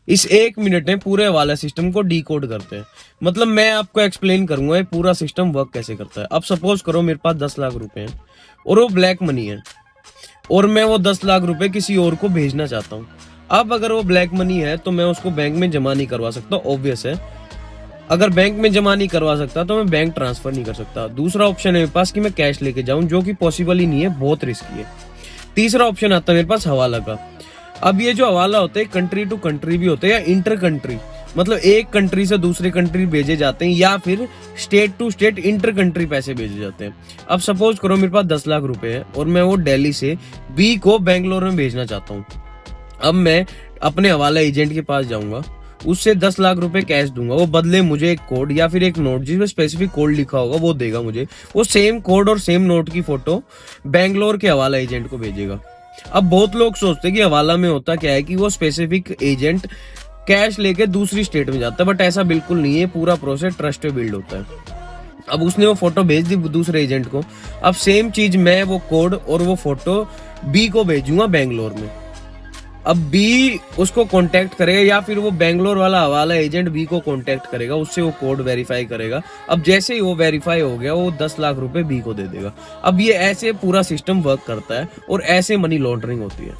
इस 1 मिनट में पूरे हवाला सिस्टम को डिकोड करते हैं। मतलब मैं आपको एक्सप्लेन करूंगा ये पूरा सिस्टम वर्क कैसे करता है। अब सपोज करो मेरे पास 10 लाख रुपए हैं और वो ब्लैक मनी है, और मैं वो 10 लाख रुपए किसी और को भेजना चाहता हूँ। अब अगर वो ब्लैक मनी है तो मैं उसको बैंक में जमा नहीं करवा सकता, ऑब्वियस है। अगर बैंक में जमा नहीं करवा सकता तो मैं बैंक ट्रांसफर नहीं कर सकता। दूसरा ऑप्शन है मेरे पास कि मैं कैश लेके जाऊं, जो कि पॉसिबल ही नहीं है, बहुत रिस्की है। तीसरा ऑप्शन आता है मेरे पास हवाला का। अब ये जो हवाला होते हैं कंट्री टू कंट्री भी होते हैं या इंटर कंट्री, मतलब एक कंट्री से दूसरे कंट्री भेजे जाते हैं, या फिर state to state inter country पैसे भेजे जाते हैं। अब सपोज करो मेरे पास 10 लाख रुपए है और मैं वो दिल्ली से बी को बेंगलोर में भेजना चाहता हूँ। अब मैं अपने हवाला एजेंट के पास जाऊंगा, उससे 10 लाख रुपए कैश दूंगा, वो बदले मुझे एक कोड या फिर एक नोट जिसमें स्पेसिफिक कोड लिखा होगा वो देगा मुझे। वो सेम कोड और सेम नोट की फोटो बेंगलोर के हवाला एजेंट को भेजेगा। अब बहुत लोग सोचते हैं कि हवाला में होता क्या है कि वो स्पेसिफिक एजेंट कैश लेके दूसरी स्टेट में जाता है, बट ऐसा बिल्कुल नहीं है। पूरा प्रोसेस ट्रस्ट पे बिल्ड होता है। अब उसने वो फोटो भेज दी दूसरे एजेंट को, अब सेम चीज मैं वो कोड और वो फोटो बी को भेजूंगा बेंगलोर में। अब बी उसको कांटेक्ट करेगा या फिर वो बेंगलोर वाला हवाला एजेंट बी को कांटेक्ट करेगा, उससे वो कोड वेरीफाई करेगा। अब जैसे ही वो वेरीफाई हो गया वो 10 लाख रुपए बी को दे देगा। अब ये ऐसे पूरा सिस्टम वर्क करता है और ऐसे मनी लॉन्ड्रिंग होती है।